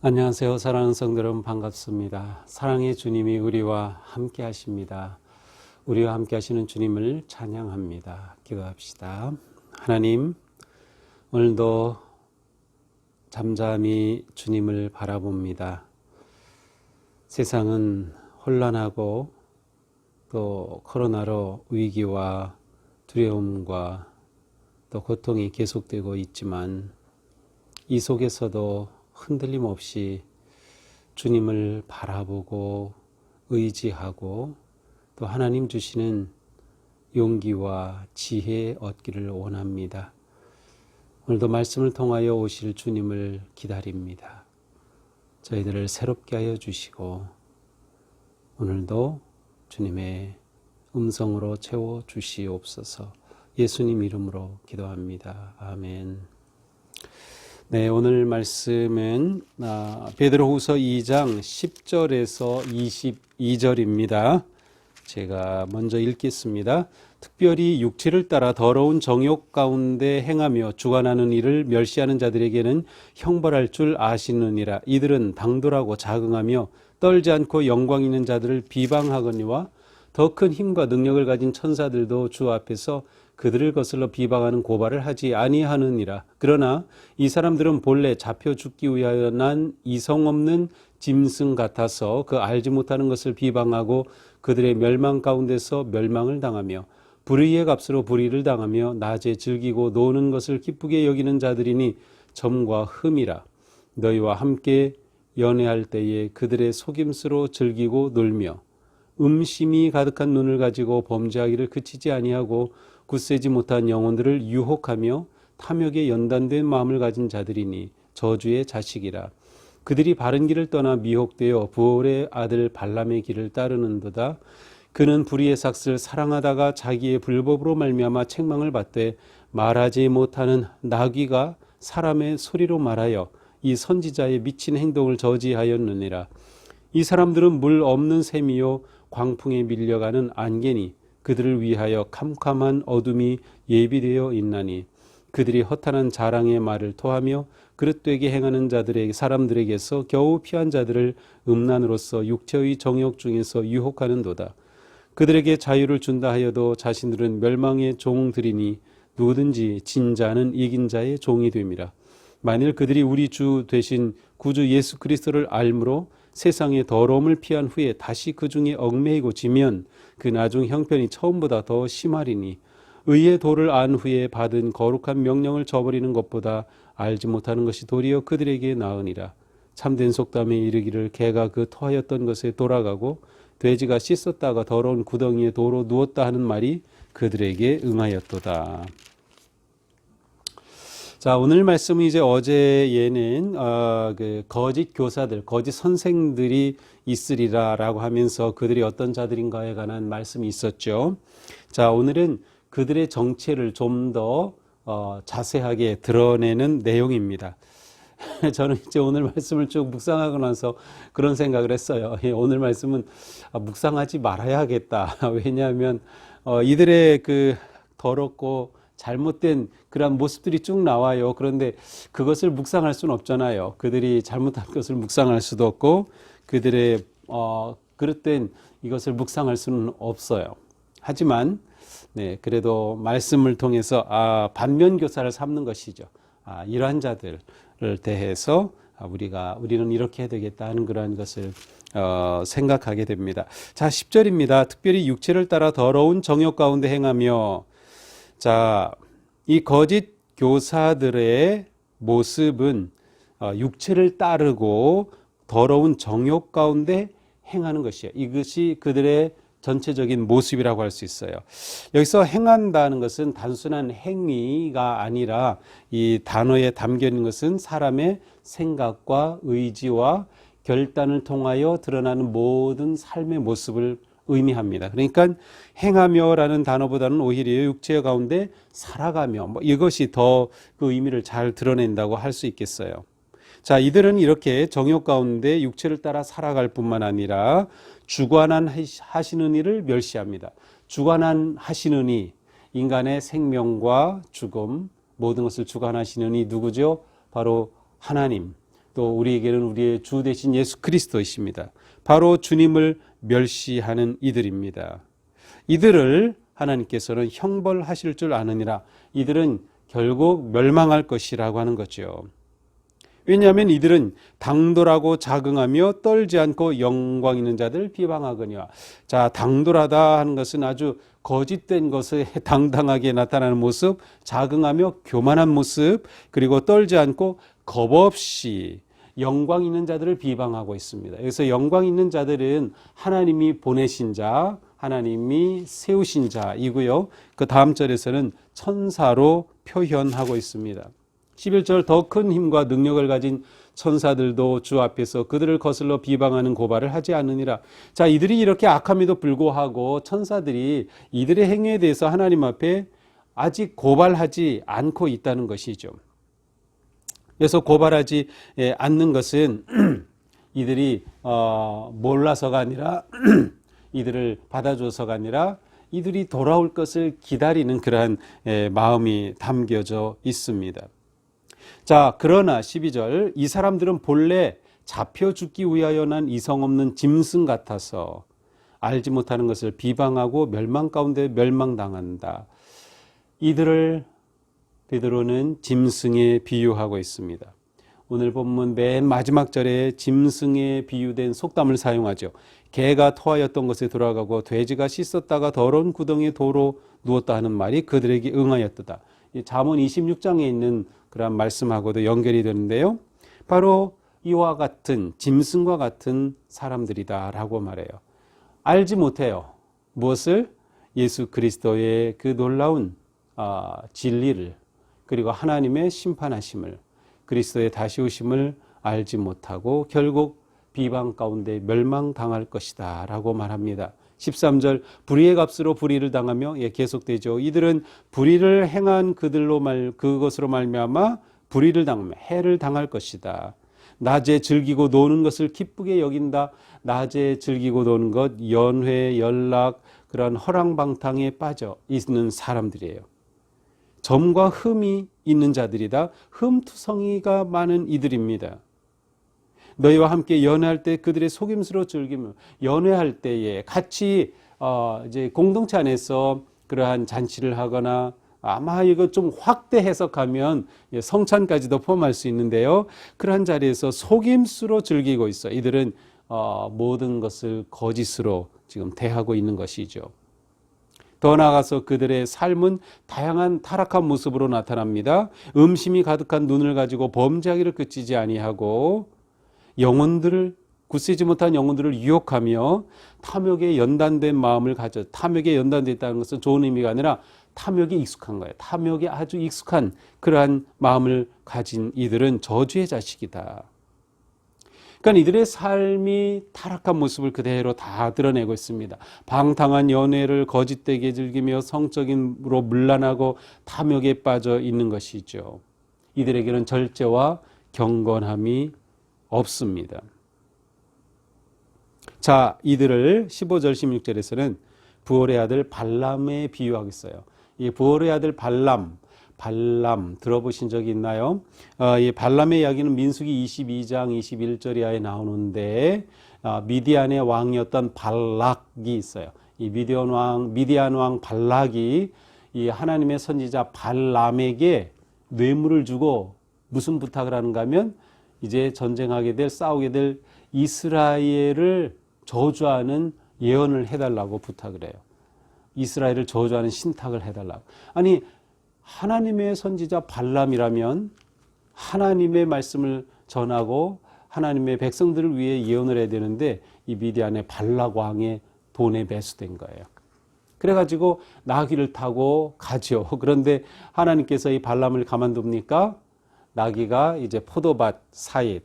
안녕하세요. 사랑하는 성도 여러분, 반갑습니다. 사랑의 주님이 우리와 함께 하십니다. 우리와 함께 하시는 주님을 찬양합니다. 기도합시다. 하나님, 오늘도 잠잠히 주님을 바라봅니다. 세상은 혼란하고 또 코로나로 위기와 두려움과 또 고통이 계속되고 있지만 이 속에서도 흔들림 없이 주님을 바라보고 의지하고 또 하나님 주시는 용기와 지혜 얻기를 원합니다. 오늘도 말씀을 통하여 오실 주님을 기다립니다. 저희들을 새롭게 하여 주시고 오늘도 주님의 음성으로 채워 주시옵소서. 예수님 이름으로 기도합니다. 아멘. 네, 오늘 말씀은 베드로후서 2장 10절에서 22절입니다. 제가 먼저 읽겠습니다. 특별히 육체를 따라 더러운 정욕 가운데 행하며 주관하는 일을 멸시하는 자들에게는 형벌할 줄 아시느니라. 이들은 당돌하고 자긍하며 떨지 않고 영광 있는 자들을 비방하거니와 더 큰 힘과 능력을 가진 천사들도 주 앞에서 그들을 거슬러 비방하는 고발을 하지 아니하느니라. 그러나 이 사람들은 본래 잡혀 죽기 위하여 난 이성 없는 짐승 같아서 그 알지 못하는 것을 비방하고 그들의 멸망 가운데서 멸망을 당하며 불의의 값으로 불의를 당하며 낮에 즐기고 노는 것을 기쁘게 여기는 자들이니 점과 흠이라. 너희와 함께 연애할 때에 그들의 속임수로 즐기고 놀며 음심이 가득한 눈을 가지고 범죄하기를 그치지 아니하고 굳세지 못한 영혼들을 유혹하며 탐욕에 연단된 마음을 가진 자들이니 저주의 자식이라. 그들이 바른 길을 떠나 미혹되어 부올의 아들 발람의 길을 따르는도다. 그는 불의의 삭슬 사랑하다가 자기의 불법으로 말미암아 책망을 받되 말하지 못하는 나귀가 사람의 소리로 말하여 이 선지자의 미친 행동을 저지하였느니라. 이 사람들은 물 없는 샘이요 광풍에 밀려가는 안개니 그들을 위하여 캄캄한 어둠이 예비되어 있나니 그들이 허탄한 자랑의 말을 토하며 그릇되게 행하는 사람들에게서 겨우 피한 자들을 음란으로서 육체의 정욕 중에서 유혹하는도다. 그들에게 자유를 준다 하여도 자신들은 멸망의 종들이니 누구든지 진 자는 이긴 자의 종이 됨이라. 만일 그들이 우리 주 되신 구주 예수 그리스도를 알므로 세상의 더러움을 피한 후에 다시 그 중에 얽매이고 지면 그 나중 형편이 처음보다 더 심하리니 의의 도를 안 후에 받은 거룩한 명령을 저버리는 것보다 알지 못하는 것이 도리어 그들에게 나으니라. 참된 속담에 이르기를 개가 그 토하였던 것에 돌아가고 돼지가 씻었다가 더러운 구덩이에 도로 누웠다 하는 말이 그들에게 응하였도다. 자, 오늘 말씀은 이제 어제에는 그 거짓 교사들, 거짓 선생들이 있으리라라고 하면서 그들이 어떤 자들인가에 관한 말씀이 있었죠. 자, 오늘은 그들의 정체를 좀 더 자세하게 드러내는 내용입니다. 저는 이제 오늘 말씀을 쭉 묵상하고 나서 그런 생각을 했어요. 오늘 말씀은 묵상하지 말아야겠다. 왜냐하면 이들의 그 더럽고 잘못된 그런 모습들이 쭉 나와요. 그런데 그것을 묵상할 수는 없잖아요. 그들이 잘못한 것을 묵상할 수도 없고 그들의 그릇된 이것을 묵상할 수는 없어요. 하지만 네, 그래도 말씀을 통해서 반면 교사를 삼는 것이죠. 이러한 자들을 대해서 우리는 이렇게 해야 되겠다 하는 그러한 것을 생각하게 됩니다. 자, 10절입니다. 특별히 육체를 따라 더러운 정욕 가운데 행하며. 자, 이 거짓 교사들의 모습은 육체를 따르고 더러운 정욕 가운데 행하는 것이에요. 이것이 그들의 전체적인 모습이라고 할 수 있어요. 여기서 행한다는 것은 단순한 행위가 아니라 이 단어에 담겨 있는 것은 사람의 생각과 의지와 결단을 통하여 드러나는 모든 삶의 모습을 의미합니다. 그러니까 행하며라는 단어보다는 오히려 육체 가운데 살아가며 이것이 더 그 의미를 잘 드러낸다고 할 수 있겠어요. 자, 이들은 이렇게 정욕 가운데 육체를 따라 살아갈 뿐만 아니라 주관한 하시는 이를 멸시합니다. 주관한 하시는 이, 인간의 생명과 죽음 모든 것을 주관하시는 이 누구죠? 바로 하나님. 또 우리에게는 우리의 주 되신 예수 그리스도이십니다. 바로 주님을 멸시하는 이들입니다. 이들을 하나님께서는 형벌하실 줄 아느니라. 이들은 결국 멸망할 것이라고 하는 거죠. 왜냐하면 이들은 당돌하고 자긍하며 떨지 않고 영광 있는 자들을 비방하거니와. 자, 당돌하다 하는 것은 아주 거짓된 것에 당당하게 나타나는 모습, 자긍하며 교만한 모습, 그리고 떨지 않고 겁 없이 영광 있는 자들을 비방하고 있습니다. 그래서 영광 있는 자들은 하나님이 보내신 자, 하나님이 세우신 자이고요. 그 다음 절에서는 천사로 표현하고 있습니다. 11절 더 큰 힘과 능력을 가진 천사들도 주 앞에서 그들을 거슬러 비방하는 고발을 하지 않으니라. 자, 이들이 이렇게 악함에도 불구하고 천사들이 이들의 행위에 대해서 하나님 앞에 아직 고발하지 않고 있다는 것이죠. 그래서 고발하지 않는 것은 이들이 몰라서가 아니라 이들을 받아줘서가 아니라 이들이 돌아올 것을 기다리는 그러한 마음이 담겨져 있습니다. 자, 그러나 12절 이 사람들은 본래 잡혀 죽기 위하여 난 이성 없는 짐승 같아서 알지 못하는 것을 비방하고 멸망 가운데 멸망당한다. 이들을 베드로는 짐승에 비유하고 있습니다. 오늘 본문 맨 마지막 절에 짐승에 비유된 속담을 사용하죠. 개가 토하였던 것에 돌아가고 돼지가 씻었다가 더러운 구덩이에 도로 누웠다 하는 말이 그들에게 응하였도다. 잠언 26장에 있는 그런 말씀하고도 연결이 되는데요. 바로 이와 같은 짐승과 같은 사람들이다라고 말해요. 알지 못해요. 무엇을? 예수 그리스도의 그 놀라운 진리를, 그리고 하나님의 심판하심을, 그리스도의 다시 오심을 알지 못하고 결국 비방 가운데 멸망당할 것이다 라고 말합니다. 13절 불의의 값으로 불의를 당하며 계속되죠. 이들은 불의를 행한 그것으로 말미암아 불의를 당하며 해를 당할 것이다. 낮에 즐기고 노는 것을 기쁘게 여긴다. 낮에 즐기고 노는 것, 연회, 연락, 그런 허랑방탕에 빠져 있는 사람들이에요. 점과 흠이 있는 자들이다. 흠투성이가 많은 이들입니다. 너희와 함께 연회할 때 그들의 속임수로 즐기며, 연회할 때에 같이 이제 공동체 안에서 그러한 잔치를 하거나, 아마 이거 좀 확대 해석하면 성찬까지도 포함할 수 있는데요. 그러한 자리에서 속임수로 즐기고 있어. 이들은 모든 것을 거짓으로 지금 대하고 있는 것이죠. 더 나아가서 그들의 삶은 다양한 타락한 모습으로 나타납니다. 음심이 가득한 눈을 가지고 범죄하기를 그치지 아니하고 영혼들을, 굳세지 못한 영혼들을 유혹하며 탐욕에 연단된 마음을 가져. 탐욕에 연단되어 있다는 것은 좋은 의미가 아니라 탐욕에 익숙한 거예요. 탐욕에 아주 익숙한 그러한 마음을 가진 이들은 저주의 자식이다. 그러니까 이들의 삶이 타락한 모습을 그대로 다 드러내고 있습니다. 방탕한 연애를 거짓되게 즐기며 성적인으로 문란하고 탐욕에 빠져 있는 것이죠. 이들에게는 절제와 경건함이 없습니다. 자, 이들을 15절 16절에서는 부올의 아들 발람에 비유하고 있어요. 이 부올의 아들 발람 들어보신 적이 있나요? 이 발람의 이야기는 민수기 22장 21절에 나오는데 미디안의 왕이었던 발락이 있어요. 이 미디안 왕 발락이 이 하나님의 선지자 발람에게 뇌물을 주고 무슨 부탁을 하는가 하면 이제 전쟁하게 될, 싸우게 될 이스라엘을 저주하는 예언을 해달라고 부탁을 해요. 이스라엘을 저주하는 신탁을 해달라고. 아니, 하나님의 선지자 발람이라면 하나님의 말씀을 전하고 하나님의 백성들을 위해 예언을 해야 되는데 이 미디안의 발락 왕의 돈에 매수된 거예요. 그래가지고 나귀를 타고 가죠. 그런데 하나님께서 이 발람을 가만둡니까? 나귀가 이제 포도밭 사이,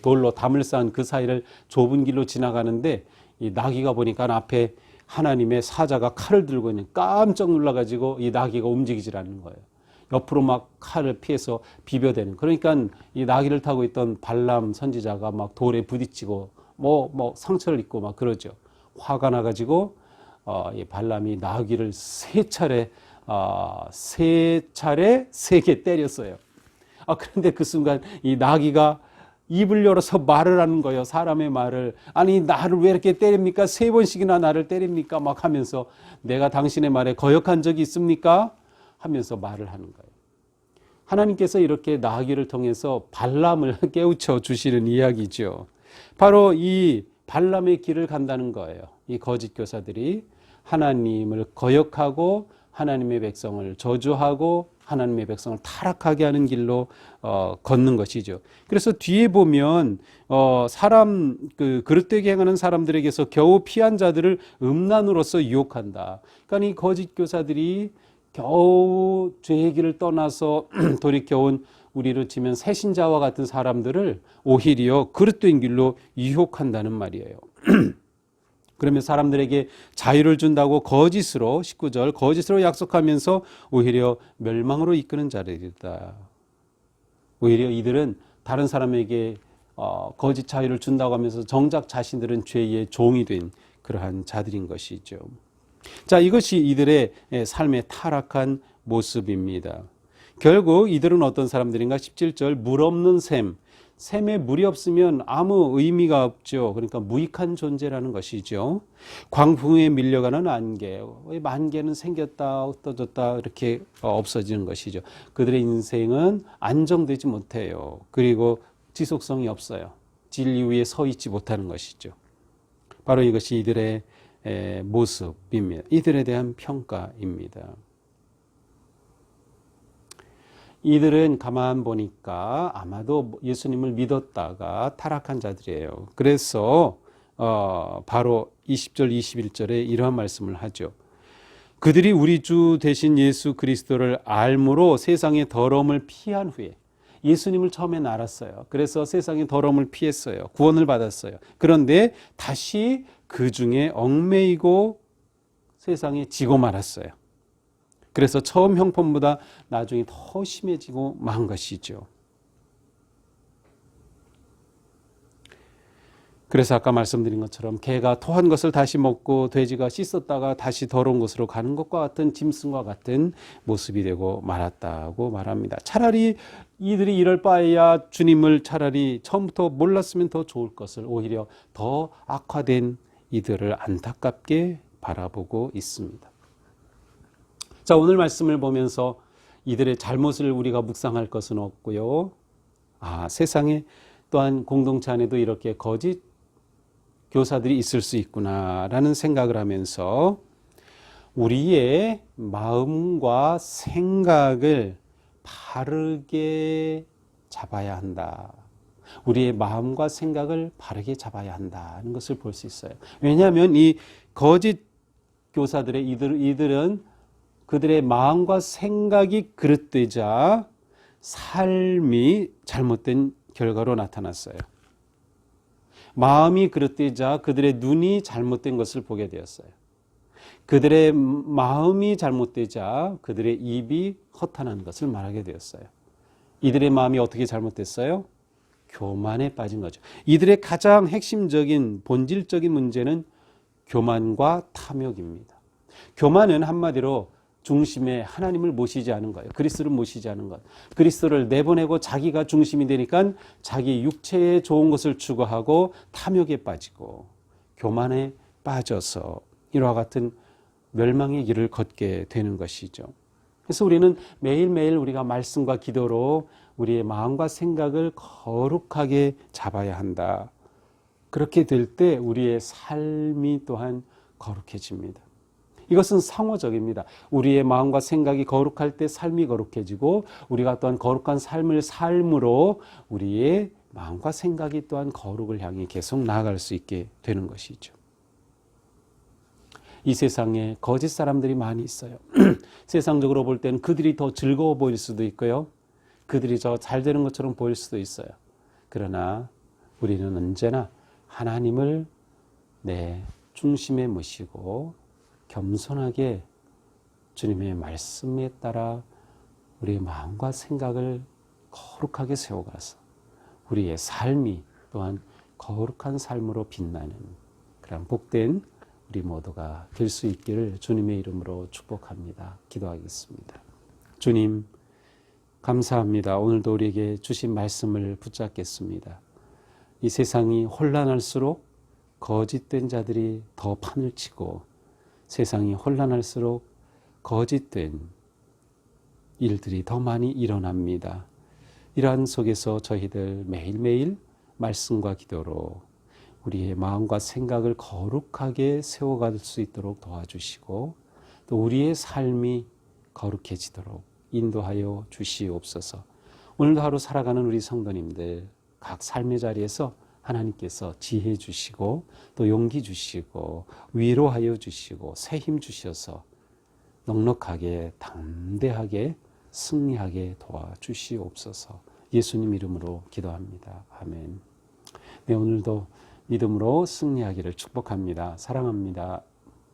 돌로 담을 쌓은 그 사이를 좁은 길로 지나가는데 이 나귀가 보니까 앞에 하나님의 사자가 칼을 들고 있는, 깜짝 놀라가지고 이 나귀가 움직이질 않는 거예요. 옆으로 막 칼을 피해서 비벼대는. 그러니까 이 나귀를 타고 있던 발람 선지자가 막 돌에 부딪히고 뭐 상처를 입고 막 그러죠. 화가 나가지고 이 발람이 나귀를 세 차례 세게 때렸어요. 그런데 그 순간 이 나귀가 입을 열어서 말을 하는 거예요. 사람의 말을. 아니 나를 왜 이렇게 때립니까? 3번씩이나 나를 때립니까? 막 하면서 내가 당신의 말에 거역한 적이 있습니까? 하면서 말을 하는 거예요. 하나님께서 이렇게 나아기를 통해서 발람을 깨우쳐 주시는 이야기죠. 바로 이 발람의 길을 간다는 거예요. 이 거짓 교사들이 하나님을 거역하고 하나님의 백성을 저주하고 하나님의 백성을 타락하게 하는 길로 걷는 것이죠. 그래서 뒤에 보면 사람 그릇되게 행하는 사람들에게서 겨우 피한 자들을 음란으로서 유혹한다. 그러니까 이 거짓 교사들이 겨우 죄의 길을 떠나서 돌이켜온 우리로 치면 새신자와 같은 사람들을 오히려 그릇된 길로 유혹한다는 말이에요. 그러면 사람들에게 자유를 준다고 거짓으로 19절 거짓으로 약속하면서 오히려 멸망으로 이끄는 자들이다. 오히려 이들은 다른 사람에게 거짓 자유를 준다고 하면서 정작 자신들은 죄의 종이 된 그러한 자들인 것이죠. 자, 이것이 이들의 삶의 타락한 모습입니다. 결국 이들은 어떤 사람들인가? 17절 물 없는 샘에 물이 없으면 아무 의미가 없죠. 그러니까 무익한 존재라는 것이죠. 광풍에 밀려가는 안개, 만개는 생겼다 없어졌다 이렇게 없어지는 것이죠. 그들의 인생은 안정되지 못해요. 그리고 지속성이 없어요. 진리 위에 서 있지 못하는 것이죠. 바로 이것이 이들의 모습입니다. 이들에 대한 평가입니다. 이들은 가만 보니까 아마도 예수님을 믿었다가 타락한 자들이에요. 그래서 바로 20절 21절에 이러한 말씀을 하죠. 그들이 우리 주 되신 예수 그리스도를 알므로 세상의 더러움을 피한 후에 예수님을 처음엔 알았어요. 그래서 세상의 더러움을 피했어요. 구원을 받았어요. 그런데 다시 그 중에 얽매이고 세상에 지고 말았어요. 그래서 처음 형편보다 나중에 더 심해지고 만 것이죠. 그래서 아까 말씀드린 것처럼 개가 토한 것을 다시 먹고 돼지가 씻었다가 다시 더러운 곳으로 가는 것과 같은 짐승과 같은 모습이 되고 말았다고 말합니다. 차라리 이들이 이럴 바에야 주님을 차라리 처음부터 몰랐으면 더 좋을 것을 오히려 더 악화된 이들을 안타깝게 바라보고 있습니다. 자, 오늘 말씀을 보면서 이들의 잘못을 우리가 묵상할 것은 없고요. 세상에 또한 공동체 안에도 이렇게 거짓 교사들이 있을 수 있구나라는 생각을 하면서 우리의 마음과 생각을 바르게 잡아야 한다. 우리의 마음과 생각을 바르게 잡아야 한다는 것을 볼 수 있어요. 왜냐하면 이 거짓 교사들의 이들은 그들의 마음과 생각이 그릇되자 삶이 잘못된 결과로 나타났어요. 마음이 그릇되자 그들의 눈이 잘못된 것을 보게 되었어요. 그들의 마음이 잘못되자 그들의 입이 허탄한 것을 말하게 되었어요. 이들의 마음이 어떻게 잘못됐어요? 교만에 빠진 거죠. 이들의 가장 핵심적인 본질적인 문제는 교만과 탐욕입니다. 교만은 한마디로 중심에 하나님을 모시지 않은 거예요. 그리스도를 모시지 않은 것. 그리스도를 내보내고 자기가 중심이 되니까 자기 육체에 좋은 것을 추구하고 탐욕에 빠지고 교만에 빠져서 이와 같은 멸망의 길을 걷게 되는 것이죠. 그래서 우리는 매일매일 우리가 말씀과 기도로 우리의 마음과 생각을 거룩하게 잡아야 한다. 그렇게 될 때 우리의 삶이 또한 거룩해집니다. 이것은 상호적입니다. 우리의 마음과 생각이 거룩할 때 삶이 거룩해지고 우리가 또한 거룩한 삶을 삶으로 우리의 마음과 생각이 또한 거룩을 향해 계속 나아갈 수 있게 되는 것이죠. 이 세상에 거짓 사람들이 많이 있어요. 세상적으로 볼 때는 그들이 더 즐거워 보일 수도 있고요. 그들이 더 잘 되는 것처럼 보일 수도 있어요. 그러나 우리는 언제나 하나님을 내 중심에 모시고 겸손하게 주님의 말씀에 따라 우리의 마음과 생각을 거룩하게 세워가서 우리의 삶이 또한 거룩한 삶으로 빛나는 그런 복된 우리 모두가 될 수 있기를 주님의 이름으로 축복합니다. 기도하겠습니다. 주님 감사합니다. 오늘도 우리에게 주신 말씀을 붙잡겠습니다. 이 세상이 혼란할수록 거짓된 자들이 더 판을 치고 세상이 혼란할수록 거짓된 일들이 더 많이 일어납니다. 이러한 속에서 저희들 매일매일 말씀과 기도로 우리의 마음과 생각을 거룩하게 세워갈 수 있도록 도와주시고 또 우리의 삶이 거룩해지도록 인도하여 주시옵소서. 오늘도 하루 살아가는 우리 성도님들 각 삶의 자리에서 하나님께서 지혜 주시고 또 용기 주시고 위로하여 주시고 새 힘 주셔서 넉넉하게 담대하게 승리하게 도와주시옵소서. 예수님 이름으로 기도합니다. 아멘. 네, 오늘도 믿음으로 승리하기를 축복합니다. 사랑합니다.